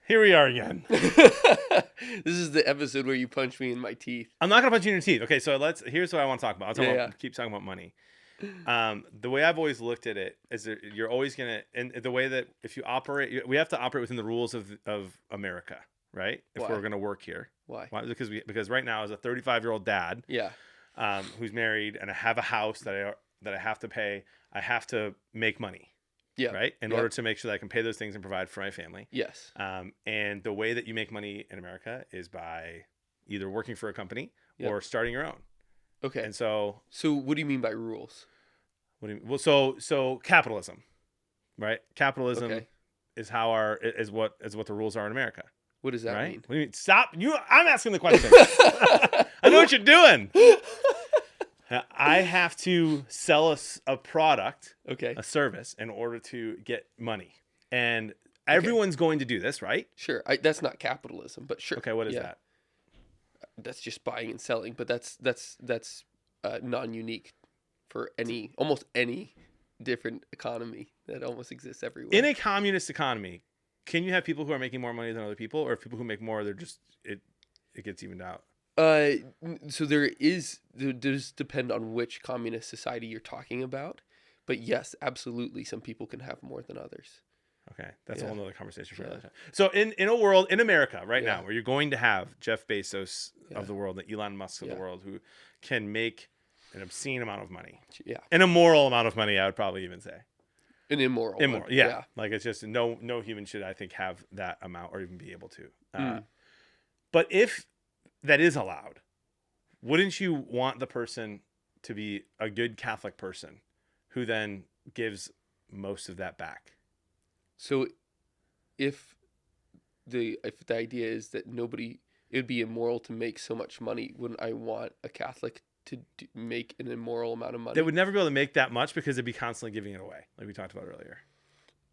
Here we are again. This is the episode where you punch me in my teeth. I'm not gonna punch you in your teeth. Okay, so here's what I want to talk about. Keep talking about money. The way I've always looked at it is that you're always gonna, and the way that if you operate, we have to operate within the rules of America, right? If Why? we're gonna work here. Why? Because right now as a 35-year-old dad, Yeah. Who's married and I have a house that I have to pay, I have to make money. Yeah. Right. In order to make sure that I can pay those things and provide for my family. Yes. And the way that you make money in America is by either working for a company or starting your own. Okay. And so what do you mean by rules? So capitalism, right? Capitalism is what the rules are in America. What does that mean? What do you mean? Stop. I'm asking the question. I know what you're doing. I have to sell a product, a service, in order to get money. And everyone's going to do this, right? Sure. That's not capitalism, but sure. Okay, what is that? That's just buying and selling, but that's non-unique for almost any different economy that almost exists everywhere. In a communist economy, can you have people who are making more money than other people, or if people who make more, it gets evened out? So there does depend on which communist society you're talking about, but yes, absolutely, some people can have more than others. Okay, that's a whole other conversation for another time. So in a world in America right now, where you're going to have Jeff Bezos of the world, and Elon Musk of the world, who can make an obscene amount of money, an immoral amount of money, I would probably even say, an immoral, yeah. Like it's just no human should, I think, have that amount or even be able to. But if that is allowed, wouldn't you want the person to be a good Catholic person who then gives most of that back? So if the idea is that it would be immoral to make so much money, wouldn't I want a Catholic to make an immoral amount of money? They would never be able to make that much because they'd be constantly giving it away, like we talked about earlier.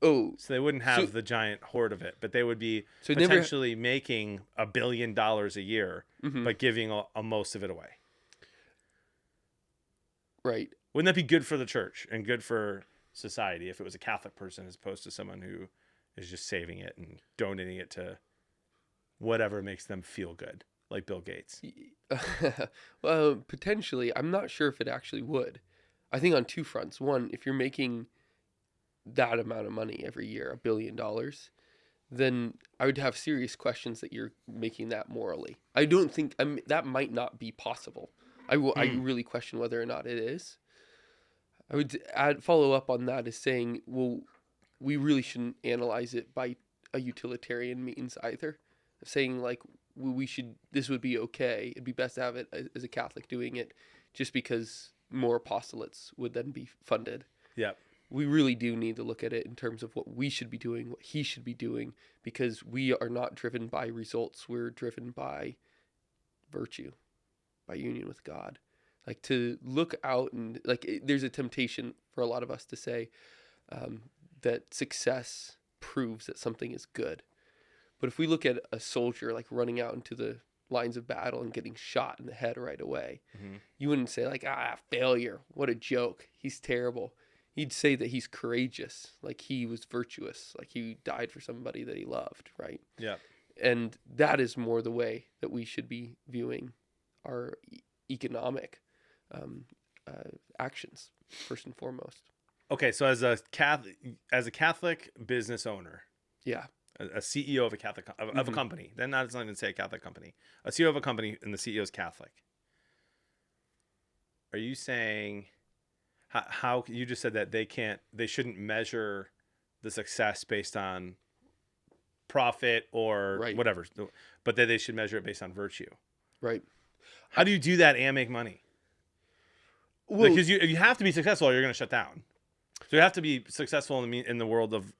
Oh, so they wouldn't have the giant hoard of it, but they would be potentially making $1 billion a year, but giving most of it away. Right. Wouldn't that be good for the church and good for society if it was a Catholic person as opposed to someone who is just saving it and donating it to whatever makes them feel good, like Bill Gates? Well, potentially. I'm not sure if it actually would. I think on two fronts. One, if you're making that amount of money every year, $1 billion, then I would have serious questions that you're making that morally. I don't think that might not be possible. I really question whether or not it is. I would follow up on that as saying, well, we really shouldn't analyze it by a utilitarian means either. Saying like this would be okay. It'd be best to have it as a Catholic doing it, just because more apostolates would then be funded. Yeah. We really do need to look at it in terms of what we should be doing, what he should be doing, because we are not driven by results. We're driven by virtue, by union with God. Like to look out and there's a temptation for a lot of us to say that success proves that something is good. But if we look at a soldier like running out into the lines of battle and getting shot in the head right away, you wouldn't say like, failure, what a joke, he's terrible. He'd say that he's courageous, like he was virtuous, like he died for somebody that he loved, right? Yeah. And that is more the way that we should be viewing our economic actions, first and foremost. Okay, so as a Catholic business owner, a CEO of a Catholic of a company, then not even say a Catholic company, a CEO of a company, and the CEO is Catholic. Are you saying? How you just said that they shouldn't measure the success based on profit or whatever, but that they should measure it based on virtue. Right. How do you do that and make money? Well, because you have to be successful or you're going to shut down. So you have to be successful in the world of.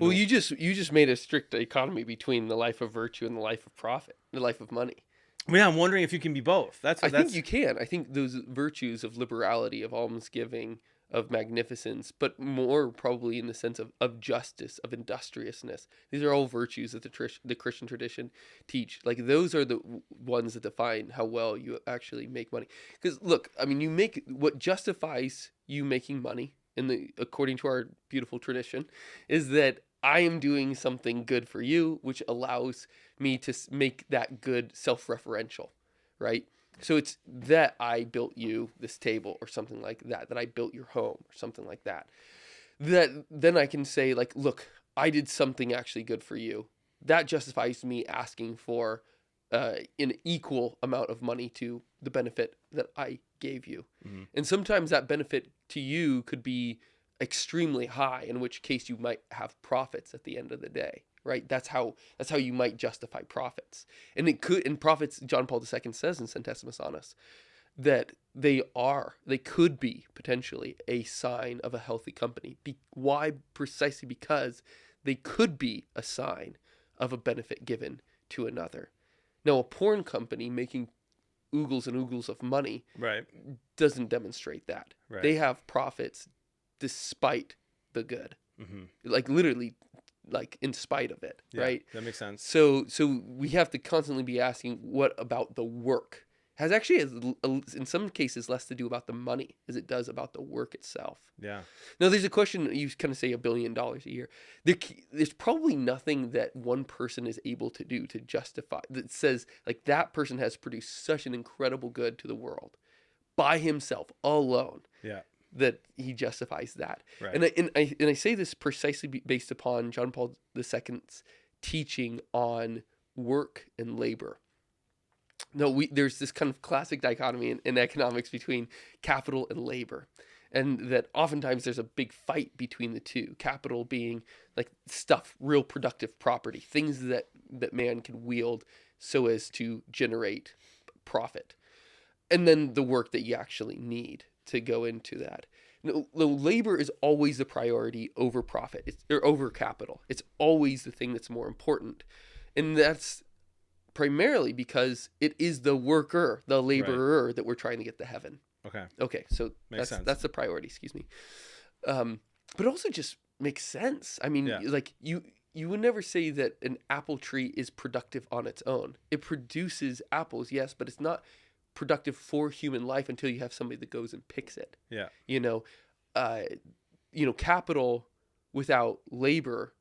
Well, you just made a strict economy between the life of virtue and the life of profit, the life of money. Yeah, I'm wondering if you can be both. I think you can. I think those virtues of liberality, of almsgiving, of magnificence, but more probably in the sense of justice, of industriousness. These are all virtues that the Christian tradition teach. Like those are the ones that define how well you actually make money. Because look, I mean, what justifies you making money according to our beautiful tradition is that I am doing something good for you, which allows me to make that good self-referential, right? So it's that I built you this table or something like that, that I built your home or something like that. That then I can say like, look, I did something actually good for you. That justifies me asking for an equal amount of money to the benefit that I gave you. Mm-hmm. And sometimes that benefit to you could be extremely high, in which case you might have profits at the end of the day, right? That's how you might justify profits. And it could, and profits, John Paul II says in Centesimus Annus, that they could be potentially a sign of a healthy company. Why? Precisely because they could be a sign of a benefit given to another. Now, a porn company making oogles and oogles of money Right. doesn't demonstrate that. Right. They have profits despite the good. Mm-hmm. Like literally, like in spite of it, Yeah, right? that makes sense. So we have to constantly be asking, what about the work? Has actually, in some cases, less to do about the money as it does about the work itself. Yeah. Now, there's a question, you kind of say $1 billion a year. There's probably nothing that one person is able to do to justify, that says, like, that person has produced such an incredible good to the world by himself, alone, Yeah. that he justifies that. Right. And I say this precisely based upon John Paul II's teaching on work and labor. No, there's this kind of classic dichotomy in economics between capital and labor, and that oftentimes there's a big fight between the two. Capital being like stuff, real productive property, things that man can wield so as to generate profit, and then the work that you actually need to go into that. No, labor is always the priority over profit, or over capital. It's always the thing that's more important, and that's primarily because it is the worker, the laborer, that we're trying to get to heaven. Okay, so that's the priority. Excuse me, but also just makes sense. I mean, like you would never say that an apple tree is productive on its own. It produces apples, yes, but it's not productive for human life until you have somebody that goes and picks it. Yeah. Capital without labor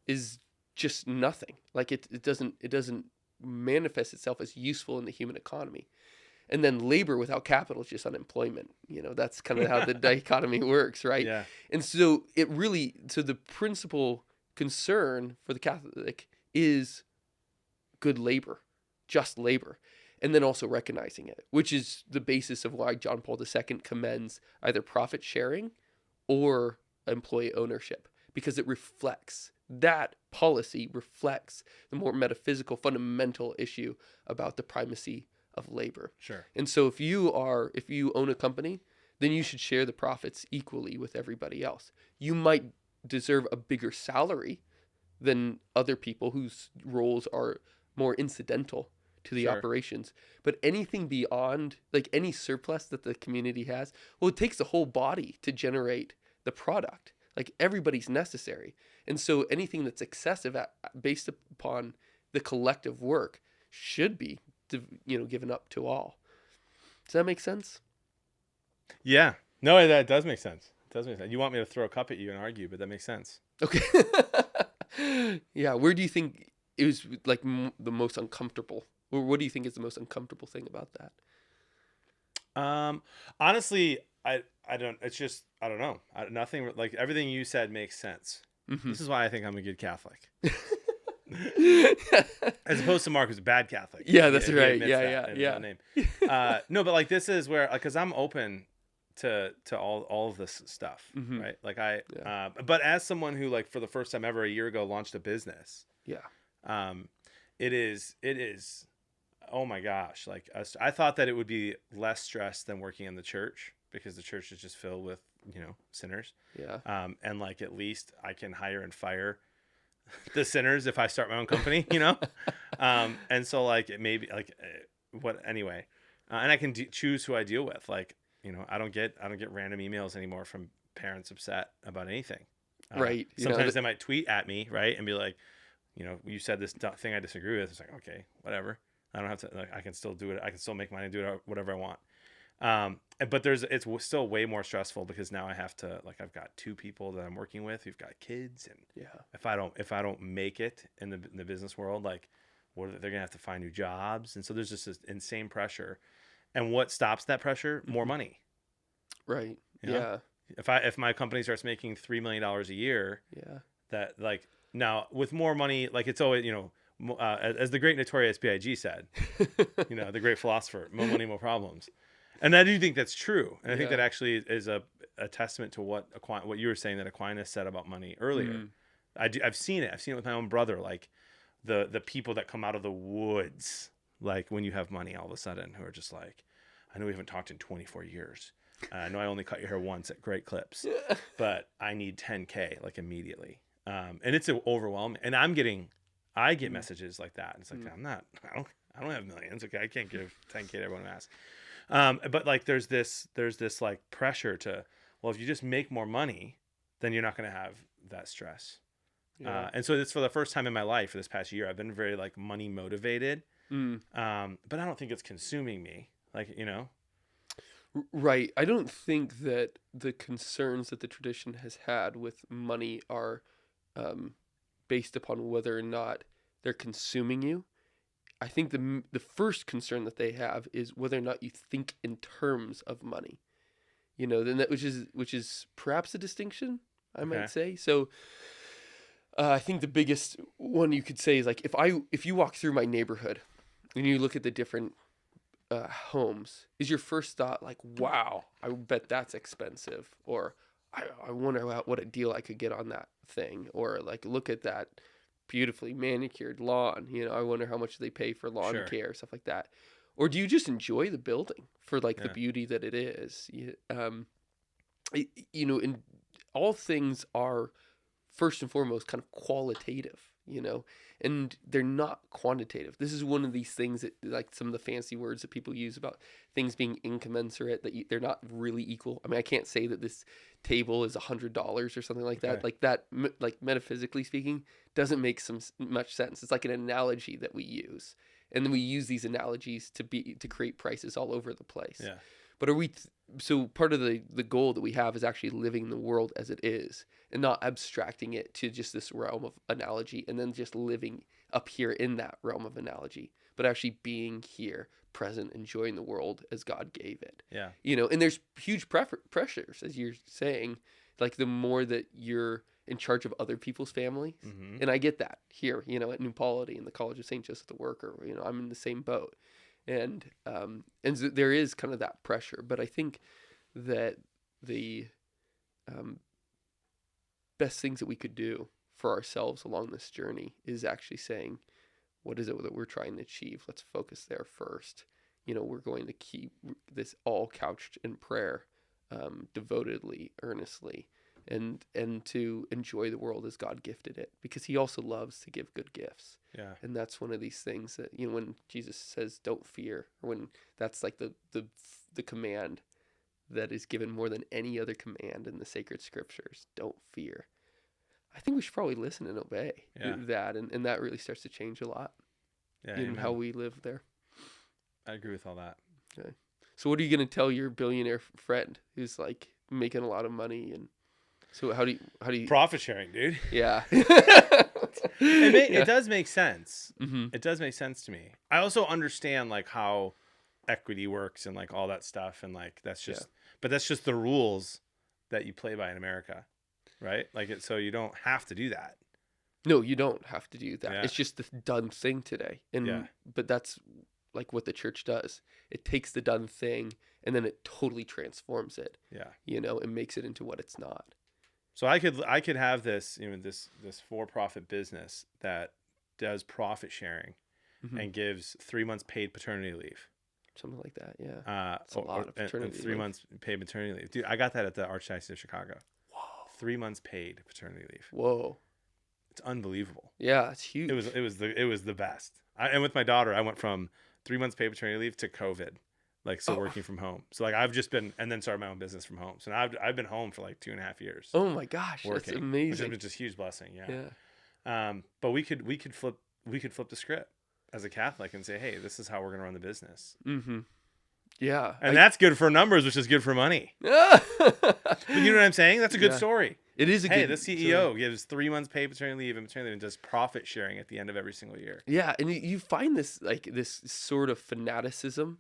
is just nothing. Like it doesn't manifest itself as useful in the human economy. And then labor without capital is just unemployment. That's kind of how the dichotomy works, right? Yeah. And so the principal concern for the Catholic is good labor, just labor, and then also recognizing it, which is the basis of why John Paul II commends either profit sharing or employee ownership, because that policy reflects the more metaphysical, fundamental issue about the primacy of labor. Sure. And so if you own a company, then you should share the profits equally with everybody else. You might deserve a bigger salary than other people whose roles are more incidental to the operations. But anything beyond, like any surplus that the community has, well, it takes the whole body to generate the product. Like everybody's necessary. And so anything that's excessive based upon the collective work should be, given up to all. Does that make sense? Yeah. No, that does make sense. It does make sense. You want me to throw a cup at you and argue, but that makes sense. Okay. Yeah. Where do you think it was like the most uncomfortable? Or what do you think is the most uncomfortable thing about that? Honestly, I don't. It's just I don't know. Nothing like everything you said makes sense. Mm-hmm. This is why I think I'm a good Catholic, as opposed to Mark, who's a bad Catholic. Yeah, that's right. Yeah. Name. No, but like this is where, because I'm open to all of this stuff, mm-hmm. right? Like but as someone who, like, for the first time ever a year ago launched a business, it is. Oh my gosh! Like I thought that it would be less stress than working in the church, because the church is just filled with sinners. Yeah. And like at least I can hire and fire the sinners if I start my own company. And so like it may be like anyway, and I can choose who I deal with. Like I don't get random emails anymore from parents upset about anything. Right. Sometimes they might tweet at me, right, and be like, you said this thing I disagree with. It's like, okay, whatever. I don't have to. Like, I can still do it. I can still make money and do it whatever I want. But it's still way more stressful because now I have to, like, I've got 2 people that I'm working with who've got kids, and if I don't make it in the business world, like, they're gonna have to find new jobs, and so there's just this insane pressure. And what stops that pressure? More money. Right. You know? If my company starts making $3 million a year, that, like, now with more money, like, it's always, as the great Notorious B.I.G. said, the great philosopher, more money, more problems. And I do think that's true. And I think that actually is a testament to what you were saying that Aquinas said about money earlier. I've seen it. I've seen it with my own brother, like the people that come out of the woods, like when you have money all of a sudden, who are just like, I know we haven't talked in 24 years. I know I only cut your hair once at Great Clips, but I need 10K like immediately. And it's overwhelming. And I get messages like that. And it's like, I don't have millions. Okay. I can't give 10K to everyone who asks. But like, there's this like pressure to, well, if you just make more money, then you're not going to have that stress. And so it's for the first time in my life for this past year, I've been very like money motivated. But I don't think it's consuming me. Like, Right. I don't think that the concerns that the tradition has had with money are based upon whether or not they're consuming you. I think the first concern that they have is whether or not you think in terms of money. Then which is perhaps a distinction, I might say. So I think the biggest one you could say is like if you walk through my neighborhood and you look at the different homes, is your first thought like, wow, I bet that's expensive, or I wonder what a deal I could get on that thing, or like, look at that beautifully manicured lawn, I wonder how much they pay for lawn care, stuff like that? Or do you just enjoy the building for like the beauty that it is? And all things are first and foremost kind of qualitative, and they're not quantitative. This is one of these things that, like, some of the fancy words that people use about things being incommensurate, that they're not really equal. I mean, I can't say that this table is $100 or something like that. Like that, like metaphysically speaking, doesn't make much sense. It's like an analogy that we use, and then we use these analogies to create prices all over the place. Yeah. But so part of the goal that we have is actually living the world as it is, and not abstracting it to just this realm of analogy and then just living up here in that realm of analogy, but actually being here, present, enjoying the world as God gave it. Yeah. And there's huge pressures, as you're saying, like the more that you're in charge of other people's families. And I get that here, at New Polity and the College of St. Joseph the Worker, I'm in the same boat. And so there is kind of that pressure, but I think that the best things that we could do for ourselves along this journey is actually saying, what is it that we're trying to achieve? Let's focus there first. We're going to keep this all couched in prayer, devotedly, earnestly, and to enjoy the world as God gifted it, because he also loves to give good gifts. Yeah. And that's one of these things that, when Jesus says don't fear, or when that's like the command that is given more than any other command in the sacred scriptures, don't fear. I think we should probably listen and obey that, and that really starts to change a lot in how we live there. I agree with all that. Okay. So what are you going to tell your billionaire friend who's like making a lot of money? And so how do you profit sharing, dude? Yeah. It does make sense. It does make sense to me. I also understand like how equity works and like all that stuff, and like that's just but that's just the rules that you play by in America, right? Like so you don't have to do that. No, you don't have to do that. It's just the done thing today. And but that's like what the church does. It takes the done thing and then it totally transforms it. Yeah. And makes it into what it's not. So I could have this, this for-profit business that does profit sharing and gives 3 months paid paternity leave. Something like that, yeah. It's a lot of paternity leave. 3 months paid maternity leave. Dude, I got that at the Archdiocese of Chicago. Whoa. 3 months paid paternity leave. Whoa. It's unbelievable. Yeah, it's huge. It was the best. And with my daughter, I went from 3 months paid paternity leave to COVID. Like, so working from home. So like I've just been, and then started my own business from home. So now I've been home for like 2.5 years. Oh my gosh, working, that's amazing. Which has been just a huge blessing. Yeah. But we could flip the script as a Catholic and say, hey, this is how we're going to run the business. Yeah. And that's good for numbers, which is good for money. But you know what I'm saying? That's a good story. It is a hey, good the CEO gives 3 months paid paternity leave and maternity leave and does profit sharing at the end of every single year. Yeah, and you find this like this sort of fanaticism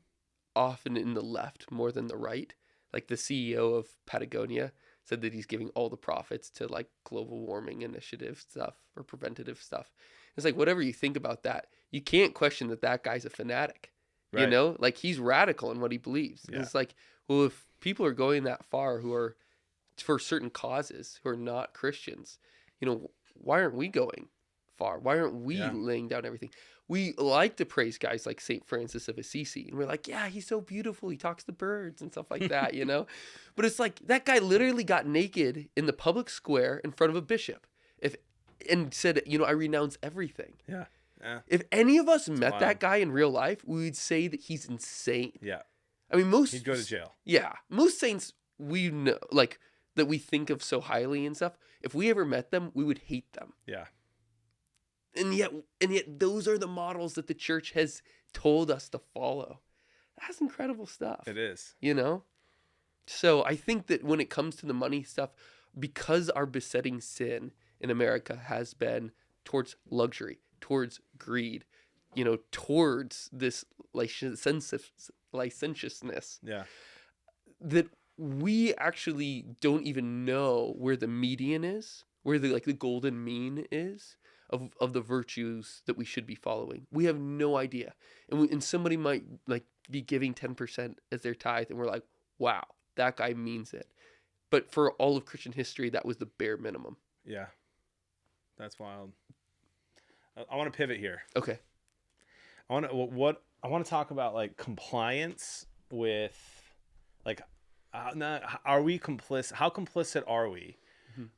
often in the left more than the right. Like the CEO of Patagonia said that he's giving all the profits to like global warming initiative stuff or preventative stuff. It's like whatever you think about that, you can't question that guy's a fanatic. Right. You know, like he's radical in what he believes. Yeah. And it's like, well, if people are going that far who are for certain causes who are not Christians, you know, why aren't we going far? Why aren't we laying down everything? We like to praise guys like St. Francis of Assisi. And we're like, yeah, he's so beautiful. He talks to birds and stuff like that, you know? But it's like that guy literally got naked in the public square in front of a bishop and said, you know, I renounce everything. Yeah. If any of us met that guy in real life, we would say that he's insane. Yeah. I mean, he'd go to jail. Yeah. Most saints we know, like, that we think of so highly and stuff, if we ever met them, we would hate them. Yeah. And yet those are the models that the church has told us to follow. That's incredible stuff. It is. You know? So I think that when it comes to the money stuff, because our besetting sin in America has been towards luxury, towards greed, you know, towards this licentiousness. Yeah. That we actually don't even know where the median is, where the golden mean is of the virtues that we should be following. We have no idea. And somebody might like be giving 10% as their tithe, and we're like, wow, that guy means it. But for all of Christian history, that was the bare minimum. Yeah. That's wild. I want to pivot here. Okay. I want to talk about like compliance with like are we complicit? How complicit are we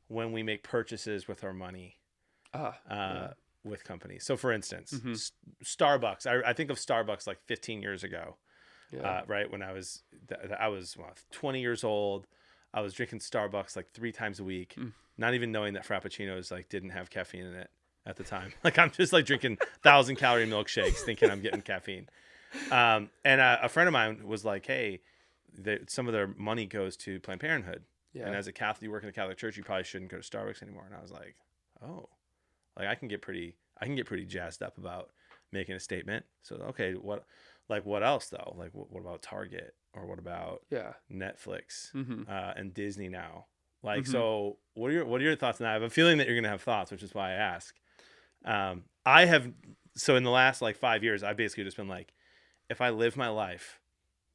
when we make purchases with our money with companies? So, for instance, Starbucks. I think of Starbucks like 15 years ago, right when I was 20 years old. I was drinking Starbucks like 3 times a week, not even knowing that Frappuccinos like didn't have caffeine in it at the time. Like I'm just like drinking 1,000-calorie milkshakes, thinking I'm getting caffeine. And a friend of mine was like, "Hey, some of their money goes to Planned Parenthood, and as a Catholic, you work in the Catholic Church, you probably shouldn't go to Starbucks anymore." And I was like, "Oh, like I can get pretty jazzed up about making a statement." So okay, what else though? Like what about Target, or what about Netflix and Disney now? Like so, what are your thoughts on that? I have a feeling that you're gonna have thoughts, which is why I ask. I have in the last like 5 years, I've basically just been like, if I live my life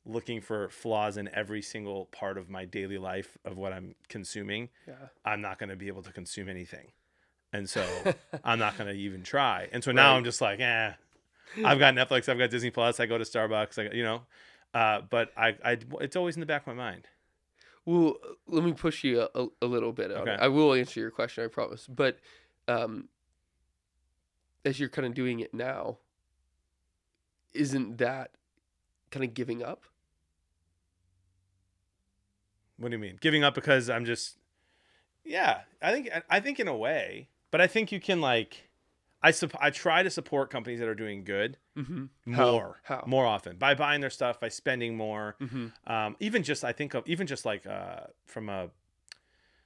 looking for flaws in every single part of my daily life of what I'm consuming, I'm not going to be able to consume anything. And so I'm not going to even try. And so now I'm just like, I've got Netflix, I've got Disney Plus, I go to Starbucks, but it's always in the back of my mind. Well, let me push you a little bit on it. I will answer your question, I promise. But as you're kind of doing it now, isn't that kind of giving up? What do you mean? Giving up because I'm just, I think in a way, but I think you can like, I try to support companies that are doing good more often by buying their stuff, by spending more. Even just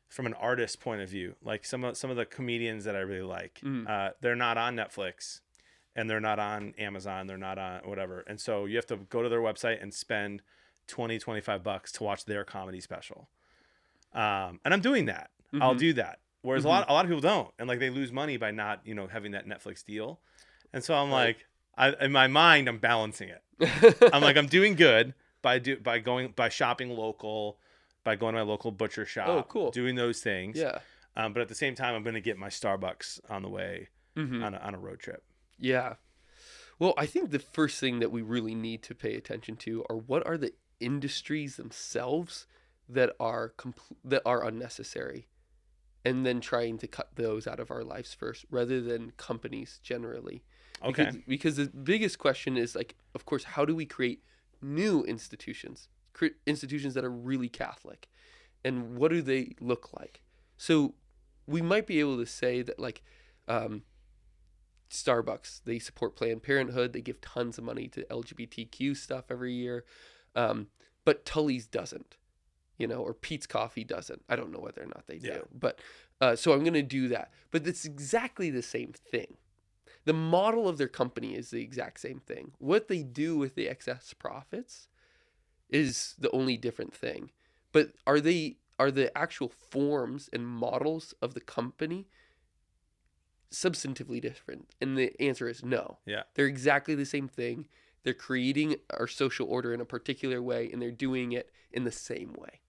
from an artist point of view, like some of the comedians that I really like, they're not on Netflix. And they're not on Amazon, they're not on whatever. And so you have to go to their website and spend $20-$25 to watch their comedy special. And I'm doing that. I'll do that. Whereas a lot of people don't. And like they lose money by not, having that Netflix deal. And so I'm like, in my mind, I'm balancing it. I'm like, I'm doing good by shopping local, by going to my local butcher shop. Oh, cool. Doing those things. Yeah. But at the same time, I'm going to get my Starbucks on the way on a road trip. Yeah. Well, I think the first thing that we really need to pay attention to are what are the industries themselves that are unnecessary, and then trying to cut those out of our lives first rather than companies generally. Okay. Because the biggest question is like, of course, how do we create new institutions that are really Catholic, and what do they look like? So we might be able to say that like, Starbucks, they support Planned Parenthood. They give tons of money to LGBTQ stuff every year. But Tully's doesn't, or Pete's Coffee doesn't. I don't know whether or not they do. Yeah. But so I'm going to do that. But it's exactly the same thing. The model of their company is the exact same thing. What they do with the excess profits is the only different thing. But are the actual forms and models of the company substantively different? And the answer is no. Yeah. They're exactly the same thing. They're creating our social order in a particular way, and they're doing it in the same way.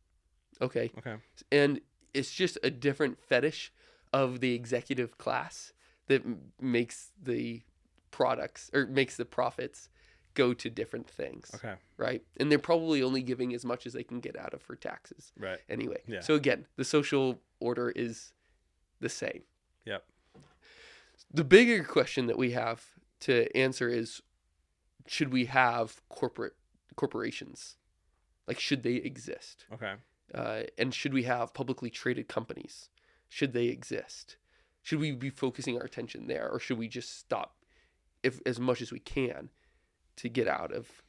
Okay? Okay. And it's just a different fetish of the executive class that makes the products, or makes the profits go to different things. Okay. Right? And they're probably only giving as much as they can get out of for taxes. Right. Anyway. Yeah. So again, the social order is the same. Yep. The bigger question that we have to answer is, should we have corporations? Like, should they exist? Okay. And should we have publicly traded companies? Should they exist? Should we be focusing our attention there, or should we just stop, if as much as we can, to get out of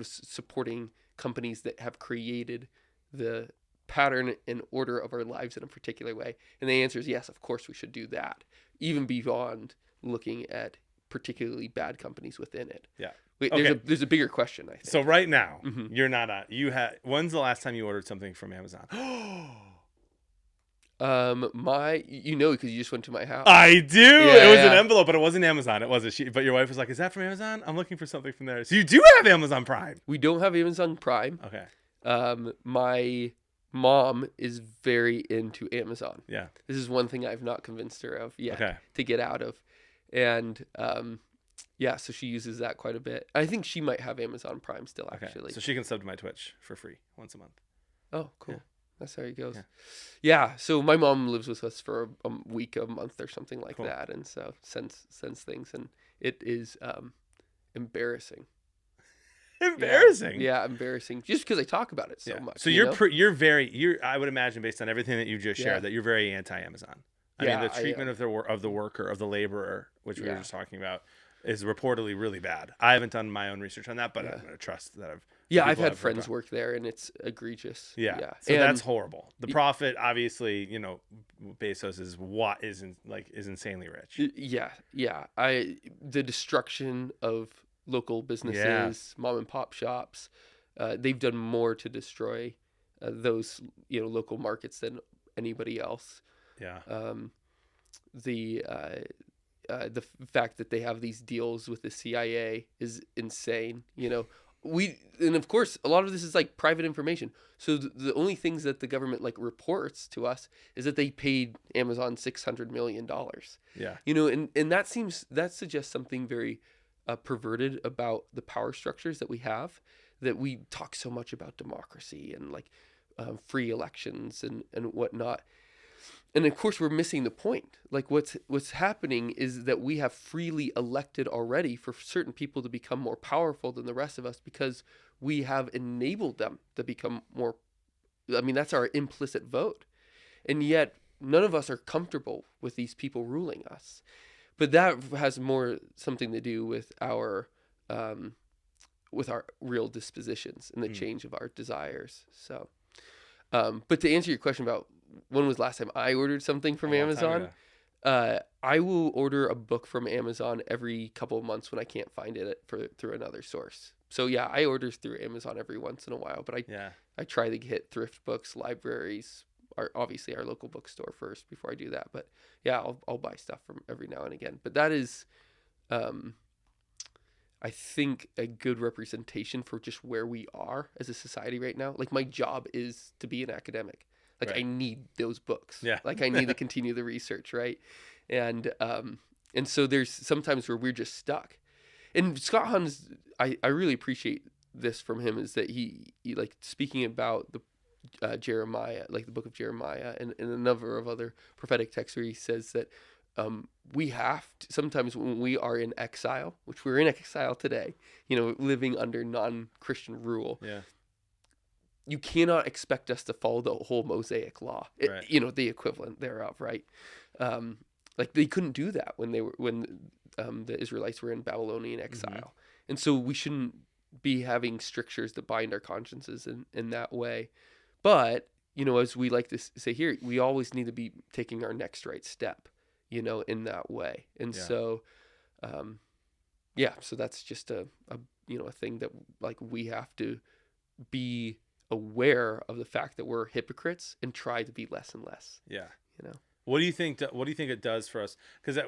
supporting companies that have created the pattern and order of our lives in a particular way? And the answer is yes, of course we should do that, even beyond looking at particularly bad companies within it. Yeah. Wait, Okay. there's a bigger question, I think. So right now, Mhm. you're not when's the last time you ordered something from Amazon? Because you just went to my house. I do. Yeah, It was an yeah. envelope, but it wasn't Amazon. It was but your wife was like, "Is that from Amazon? I'm looking for something from there." So you do have Amazon Prime. We don't have Amazon Prime. Okay. My mom is very into Amazon. Yeah. This is one thing I've not convinced her of yet Okay. to get out of. And yeah, so she uses that quite a bit. I think she might have Amazon Prime still, Okay. actually. So she can sub to my Twitch for free once a month. Oh, cool. Yeah. That's how it goes. Yeah. Yeah. So my mom lives with us for a week, a month, or something like Cool. that, and so sends things, and it is embarrassing. Embarrassing. Yeah, embarrassing. Just because I talk about it so Yeah. much. So you know? you're I would imagine, based on everything that you just shared, Yeah. that you're very anti-Amazon. I Yeah, mean, the I treatment am. of the worker, of the laborer, which we were Yeah. just talking about, is reportedly really bad. I haven't done my own research on that, but Yeah. I'm going to trust that Yeah, I've people had have heard friends about. work there, and it's egregious. Yeah. Yeah. So And- that's horrible. The profit, obviously, Bezos is insanely rich. Yeah. The destruction of local businesses, mom and pop shops, they've done more to destroy those local markets than anybody else. Yeah. The fact that they have these deals with the CIA is insane. And of course a lot of this is like private information. So the only things that the government reports to us is that they paid Amazon $600 million. Yeah. And that suggests something very perverted about the power structures that we have. That we talk so much about democracy and free elections and whatnot. And of course, we're missing the point. What's happening is that we have freely elected already for certain people to become more powerful than the rest of us because we have enabled them to become more. I mean, that's our implicit vote. And yet, none of us are comfortable with these people ruling us. But that has more something to do with our real dispositions and the change of our desires. So, but to answer your question about when was the last time I ordered something from A long time Amazon, I will order a book from Amazon every couple of months when I can't find it through another source. So yeah, I order through Amazon every once in a while, but I try to hit thrift books, libraries, obviously our local bookstore first before I do that. But yeah, I'll buy stuff from every now and again. But that is, I think, a good representation for just where we are as a society right now. My job is to be an academic. Right. I need those books. Yeah. I need to continue the research, right? And so there's sometimes where we're just stuck. And Scott Hahn's, I really appreciate this from him, is that he speaking about the Jeremiah, the book of Jeremiah and a number of other prophetic texts where he says that we have to, sometimes when we are in exile, which we're in exile today, living under non-Christian rule. Yeah. You cannot expect us to follow the whole Mosaic law, Right. The equivalent thereof, right? They couldn't do that when the Israelites were in Babylonian exile, and so we shouldn't be having strictures that bind our consciences in that way. But, as we like to say here, we always need to be taking our next right step, in that way. And so, so that's just a thing that like we have to be aware of the fact that we're hypocrites and try to be less and less. Yeah. What do you think it does for us? Because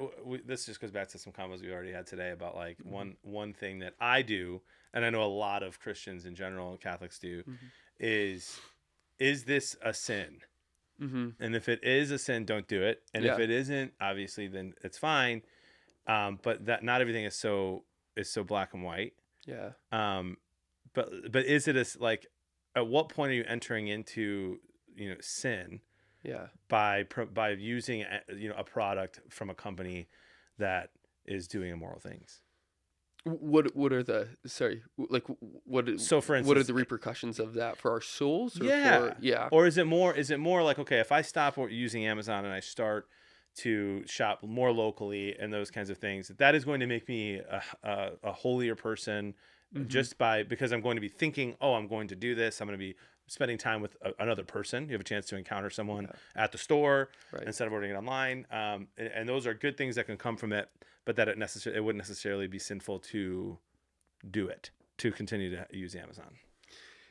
this just goes back to some combos we already had today about like one thing that I do, and I know a lot of Christians in general and Catholics do, is this a sin? And if it is a sin, don't do it. And if it isn't, obviously, then it's fine. But that not everything is so black and white. Yeah. But is it like, at what point are you entering into sin? Yeah. By using a product from a company that is doing immoral things. What are the so for instance, what are the repercussions of that for our souls? Or is it more like, okay, if I stop using Amazon and I start to shop more locally and those kinds of things, that is going to make me a holier person, because I'm going to be thinking, oh, I'm going to do this. I'm going to be spending time with another person. You have a chance to encounter someone at the store instead of ordering it online. And those are good things that can come from it, but that it wouldn't necessarily be sinful to do it, to continue to use Amazon.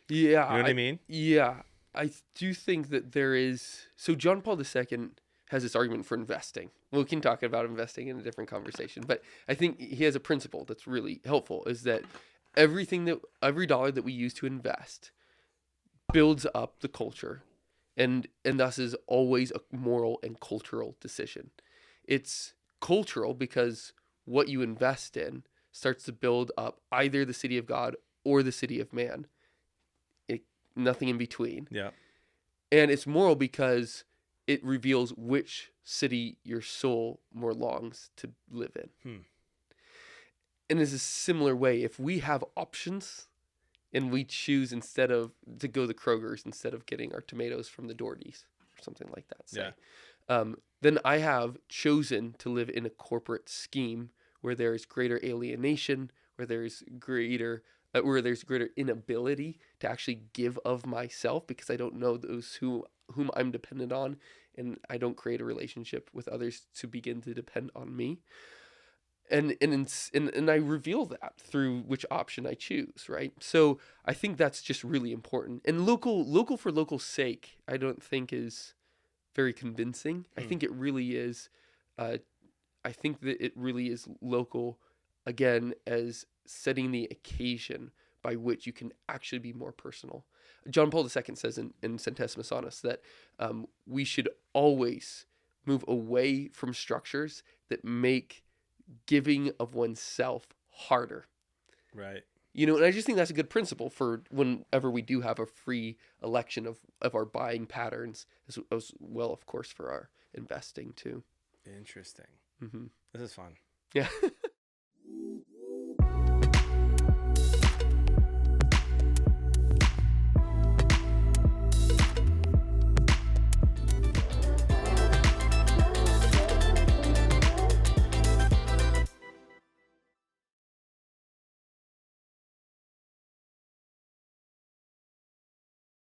Yeah. You know what I mean? Yeah. I do think that there is. So John Paul II has this argument for investing. We can talk about investing in a different conversation, but I think he has a principle that's really helpful, is that every dollar that we use to invest builds up the culture, and thus is always a moral and cultural decision. It's cultural because what you invest in starts to build up either the city of God or the city of man. Nothing in between. Yeah. And it's moral because it reveals which city your soul more longs to live in. And in a similar way, if we have options and we choose to go to Kroger's instead of getting our tomatoes from the Doherty's or something like that, say, then I have chosen to live in a corporate scheme where there is greater alienation, where there's greater inability to actually give of myself because I don't know those whom I'm dependent on, and I don't create a relationship with others to begin to depend on me. And I reveal that through which option I choose, right? So I think that's just really important. And local for local's sake, I don't think is very convincing. I think it really is. I think that it really is local, again, as setting the occasion by which you can actually be more personal. John Paul II says in Centesimus Annus that we should always move away from structures that make giving of oneself harder. Right. And I just think that's a good principle for whenever we do have a free election of our buying patterns, as well, of course, for our investing too. Interesting. Mm-hmm. This is fun. Yeah.